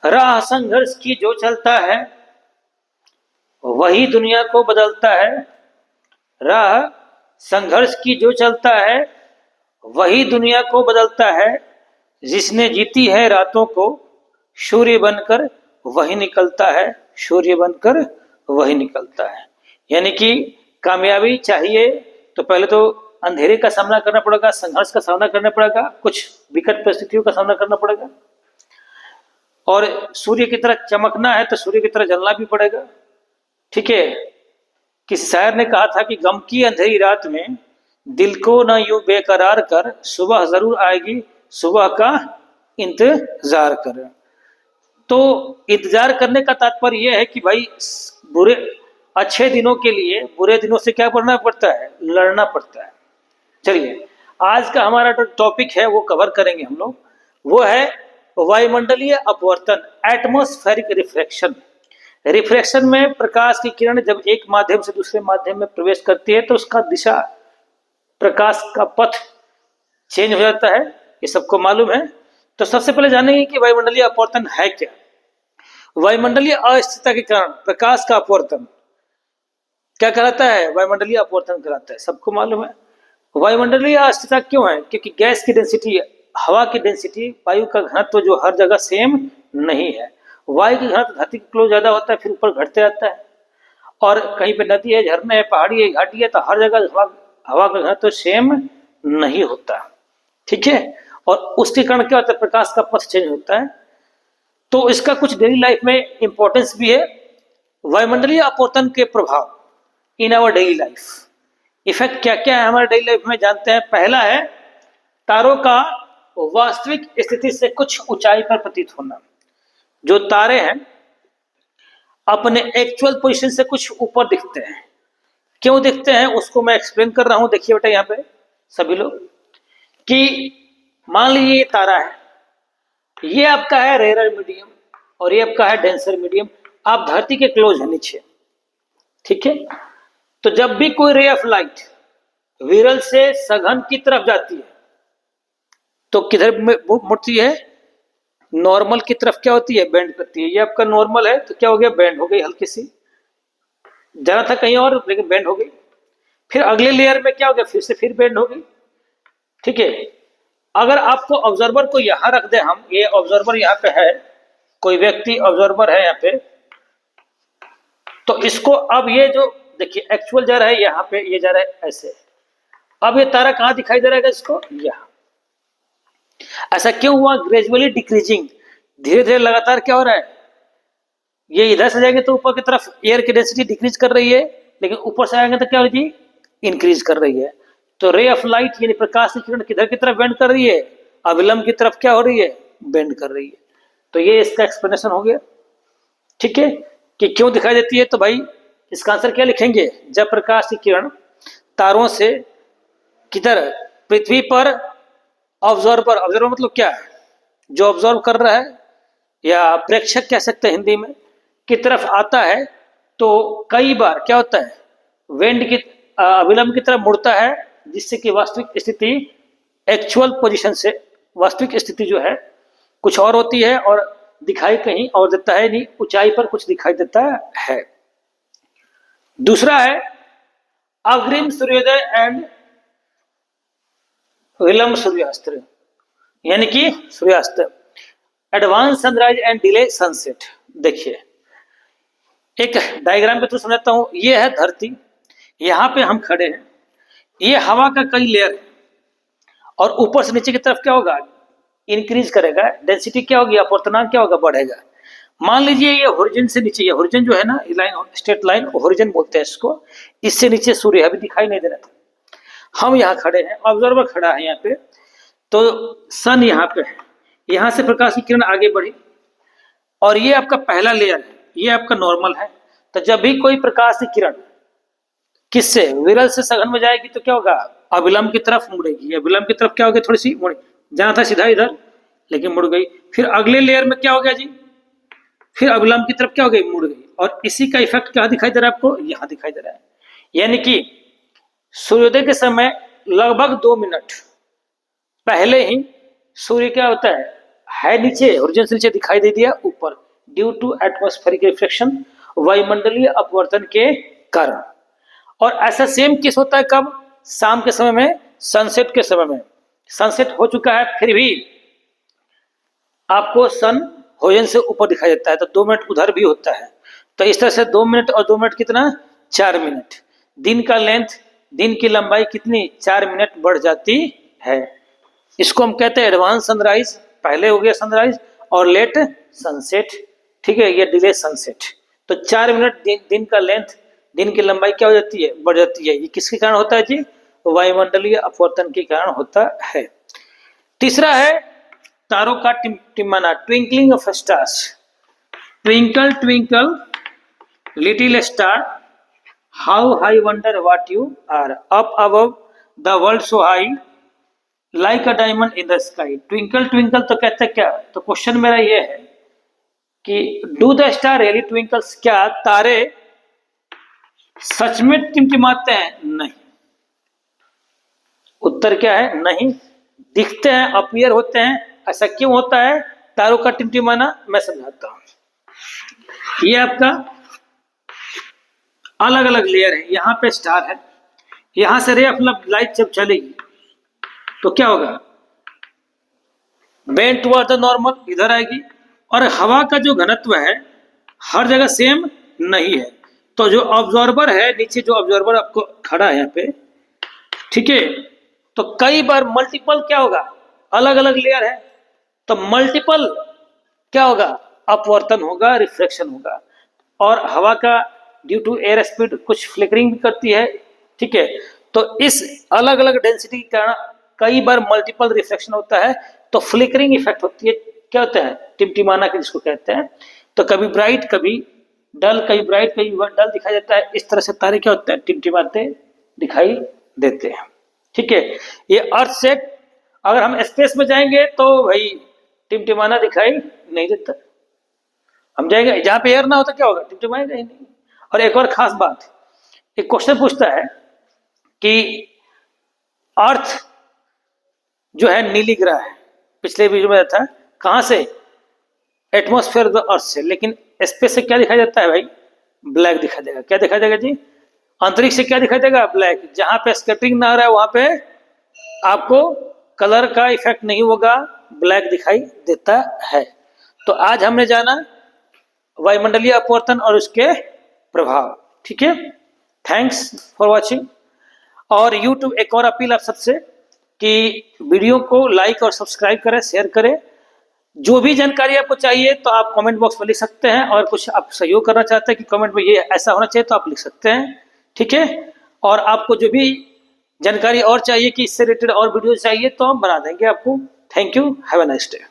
राह संघर्ष की जो चलता है वही दुनिया को बदलता है। राह संघर्ष की जो चलता है वही दुनिया को बदलता है। जिसने जीती है रातों को सूर्य बनकर वही निकलता है। सूर्य बनकर वही निकलता है। यानी कि कामयाबी चाहिए तो पहले तो अंधेरे का सामना करना पड़ेगा, संघर्ष का सामना करना पड़ेगा, कुछ विकट परिस्थितियों का सामना करना पड़ेगा, और सूर्य की तरह चमकना है तो सूर्य की तरह जलना भी पड़ेगा। ठीक है। किसी शायर ने कहा था कि गम की अंधेरी रात में दिल को न यूं बेकरार कर, सुबह जरूर आएगी, सुबह का इंतजार कर। तो इंतजार करने का तात्पर्य यह है कि भाई बुरे अच्छे दिनों के लिए बुरे दिनों से क्या करना पड़ता है, लड़ना पड़ता है। चलिए आज का हमारा जो टॉपिक है वो कवर करेंगे हम लोग, वो है वायुमंडलीय अपवर्तन, एटमॉस्फेरिक रिफ्रैक्शन। रिफ्रैक्शन में प्रकाश की किरण जब एक माध्यम से दूसरे माध्यम में प्रवेश करती है तो उसका दिशा, प्रकाश का पथ चेंज हो जाता है, ये सबको मालूम है। तो सबसे पहले जानेंगे कि वायुमंडलीय अपवर्तन है क्या। वायुमंडलीय अस्थिरता के कारण प्रकाश का अपवर्तन क्या कहलाता है, वायुमंडलीय अपवर्तन कहलाता है, सबको मालूम है। वायुमंडलीय अस्थिरता क्यों है, क्योंकि गैस की डेंसिटी, हवा की डेंसिटी, वायु का घनत्व जो हर जगह सेम नहीं है। वायु की घनत्व धरती के क्लोज ज्यादा होता है, फिर ऊपर घटते रहता है, और कहीं पे नदी है, झरना है, पहाड़ी है, घाटी है, तो हर जगह हवा का घनत्व सेम नहीं होता। ठीक है। और उसके कारण क्या होता है, प्रकाश का पथ चेंज होता है। तो इसका कुछ डेली लाइफ में इंपॉर्टेंस भी है। वायुमंडलीय अपवर्तन के प्रभाव in our daily life, effect क्या क्या है हमारे डेली लाइफ में, जानते हैं। पहला है तारों का वास्तविक स्थिति से कुछ ऊंचाई पर प्रतीत होना। जो तारे हैं अपने एक्चुअल पोजीशन से कुछ ऊपर दिखते हैं। क्यों दिखते हैं उसको मैं एक्सप्लेन कर रहा हूं। देखिए बेटा यहाँ पे सभी लोग, कि मान लीजिए ये तारा है, ये आपका है रेयर मीडियम और ये आपका है डेंसर मीडियम। आप धरती के क्लोज है नीचे। ठीक है। तो जब भी कोई रे ऑफ लाइट विरल से सघन की तरफ जाती है तो किधर मुड़ती है, नॉर्मल की तरफ क्या होती है, बेंड करती है। ये आपका नॉर्मल है तो क्या हो गया, बेंड हो गई हल्की सी, जाना था कहीं और लेकिन बेंड हो गई। फिर अगले लेयर में क्या हो गया, फिर से फिर बेंड हो गई। ठीक है। अगर आपको ऑब्जर्वर को यहां रख दे हम, ये ऑब्जर्वर यहाँ पे है, कोई व्यक्ति ऑब्जर्वर है यहाँ पे, तो इसको अब ये जो देखिए एक्चुअल जा रहा है यहाँ पे, ये जा रहा है ऐसे। अब ये तारा कहां दिखाई दे रहा है इसको, यहाँ। ऐसा क्यों हुआ, ग्रेजुअली डिक्रीजिंग, धीरे धीरे लगातार क्या हो रहा है, ये इधर से जाएंगे तो ऊपर की तरफ एयर की डेंसिटी डिक्रीज कर रही है, लेकिन ऊपर से आएंगे तो क्या हो रही है, इंक्रीज कर रही है। तो रे ऑफ लाइट यानी प्रकाश की किरण किधर की तरफ बेंड कर रही है, अविलंब की तरफ क्या हो रही है, बेंड कर रही है। तो ये इसका एक्सप्लेनेशन हो गया। ठीक है, कि क्यों दिखाई देती है। तो भाई इसका आंसर क्या लिखेंगे, जब प्रकाश की किरण तारों से किधर, पृथ्वी पर, ऑब्जर्वर, ऑब्जर्वर मतलब क्या है, जो ऑब्जर्व कर रहा है या प्रेक्षक कह सकते हैं हिंदी में, की तरफ आता है तो कई बार क्या होता है, वेंड की अविलंब की तरफ मुड़ता है, जिससे कि वास्तविक स्थिति एक्चुअल पोजीशन से, वास्तविक स्थिति जो है कुछ और होती है और दिखाई कहीं और देता है, नहीं ऊंचाई पर कुछ दिखाई देता है। दूसरा है अग्रिम सूर्योदय एंड विलंब सूर्यास्त, यानी कि सूर्यास्त, advance sunrise and delay sunset. देखिए एक डायग्राम पे तो समझाता हूं। ये है धरती, यहां पे हम खड़े हैं, ये हवा का कई लेयर है, और ऊपर से नीचे की तरफ क्या होगा, इंक्रीज करेगा, डेंसिटी क्या होगी, अपवर्तनांक क्या होगा, बढ़ेगा। मान लीजिए ये होरिजन से नीचे, ये होरिजन जो है ना, ये लाइन स्ट्रेट लाइन होरिजन बोलते हैं इसको, इससे नीचे सूर्य अभी दिखाई नहीं दे रहा था। हम यहाँ खड़े हैं, ऑब्जर्वर खड़ा है यहाँ पे, तो सन यहाँ पे है, यहाँ से प्रकाश की किरण आगे बढ़ी, और ये आपका पहला लेयर है, ये आपका नॉर्मल है। तो जब भी कोई प्रकाश की किरण किससे, विरल से सघन में जाएगी तो क्या होगा, अविलंब की तरफ मुड़ेगी। अविलंब की तरफ क्या होगी, थोड़ी सी मुड़े, जाना था सीधा इधर लेकिन मुड़ गई। फिर अगले लेयर में क्या हो गया जी, फिर अविलंब की तरफ क्या हो गई, मुड़ गई। और इसी का इफेक्ट क्या दिखाई दे रहा है आपको, यहाँ दिखाई दे रहा है। यानी कि सूर्योदय के समय लगभग 2 मिनट पहले ही सूर्य क्या होता है, है नीचे, ओरिजिन से नीचे दिखाई दे दिया ऊपर, ड्यू टू एटमॉस्फेरिक रिफ्लेक्शन, वायुमंडलीय अपवर्तन के कारण। और ऐसा सेम केस होता है कब? शाम के समय में, सनसेट के समय में। सनसेट हो चुका है फिर भी आपको सन होरिजन से ऊपर दिखाई देता है, तो 2 मिनट उधर भी होता है। तो इस तरह से 2 मिनट और 2 मिनट कितना? 4 मिनट। दिन का लेंथ, दिन की लंबाई कितनी? 4 मिनट बढ़ जाती है। इसको हम कहते हैं एडवांस सनराइज, पहले हो गया सनराइज, और लेट सनसेट। ठीक है, ये डिले सनसेट। तो 4 मिनट दिन का लेंथ, दिन की लंबाई क्या हो जाती है? बढ़ जाती है। ये किसके कारण होता है जी? वायुमंडलीय अपवर्तन के कारण होता है। तीसरा है तारों का टिमटिमाना, twinkling of stars. Twinkle twinkle little star, how I wonder what you are, up above the world so high, like a diamond in the sky. Twinkle twinkle तो कहते क्या? तो क्वेश्चन मेरा ये है कि do the star really twinkles, क्या तारे सच में टिमटिमाते हैं? नहीं। उत्तर क्या है? नहीं। दिखते हैं, अपीयर होते हैं। ऐसा क्यों होता है तारों का टिमटिमाना? मैं समझाता हूं। ये आपका अलग अलग लेयर है। यहां पे स्टार है, यहां से रे अपना लाइट जब चलेगी तो क्या होगा? बेंड टुवर्ड द नॉर्मल, इधर आएगी। और हवा का जो घनत्व है हर जगह सेम नहीं है। तो जो ऑब्जॉर्बर है नीचे, जो ऑब्जॉर्बर आपको खड़ा है यहाँ पे, ठीक है, तो कई बार मल्टीपल क्या होगा? अलग अलग लेयर है तो मल्टीपल क्या होगा? अपवर्तन होगा, रिफ्लेक्शन होगा। और हवा का ड्यू टू एयर स्पीड कुछ फ्लिकरिंग भी करती है। ठीक है, तो इस अलग अलग डेंसिटी के कारण कई बार मल्टीपल रिफ्लेक्शन होता है, तो फ्लिकरिंग इफेक्ट होती है। क्या होता है? टिमटिमाना के जिसको कहते हैं। तो कभी ब्राइट कभी डल, कभी ब्राइट कभी डल दिखाई देता है। इस तरह से तारे क्या होते हैं? टिमटिमाते दिखाई देते हैं। ठीक है, ये अर्थ से अगर हम स्पेस में जाएंगे तो भाई टिमटिमाना दिखाई नहीं देता। हम जाएंगे जहां पे एयर ना हो तो क्या होगा? टिमटिमाएगा ही नहीं। और एक और खास बात, एक क्वेश्चन पूछता है कि अर्थ जो है नीली ग्रह है, पिछले वीडियो में था, कहां से? एटमॉस्फेयर ऑफ द अर्थ से। लेकिन स्पेस से क्या दिखाई देता है भाई? ब्लैक दिखाई देगा। क्या दिखाई देगा जी? अंतरिक्ष से क्या दिखाई देगा? ब्लैक। जहां पे स्कैटरिंग ना आ रहा है वहां पे आपको कलर का इफेक्ट नहीं होगा, ब्लैक दिखाई देता है। तो आज हमने जाना वायुमंडलीय अपवर्तन और उसके प्रभाव। ठीक है, थैंक्स फॉर वॉचिंग। और यूट्यूब एक और अपील आप सबसे कि वीडियो को लाइक और सब्सक्राइब करें, शेयर करें। जो भी जानकारी आपको चाहिए तो आप कमेंट बॉक्स में लिख सकते हैं, और कुछ आप सहयोग करना चाहते हैं कि कमेंट में ये ऐसा होना चाहिए तो आप लिख सकते हैं। ठीक है, और आपको जो भी जानकारी और चाहिए कि इससे रिलेटेड और वीडियो चाहिए तो हम बना देंगे आपको। Thank you, have a nice day.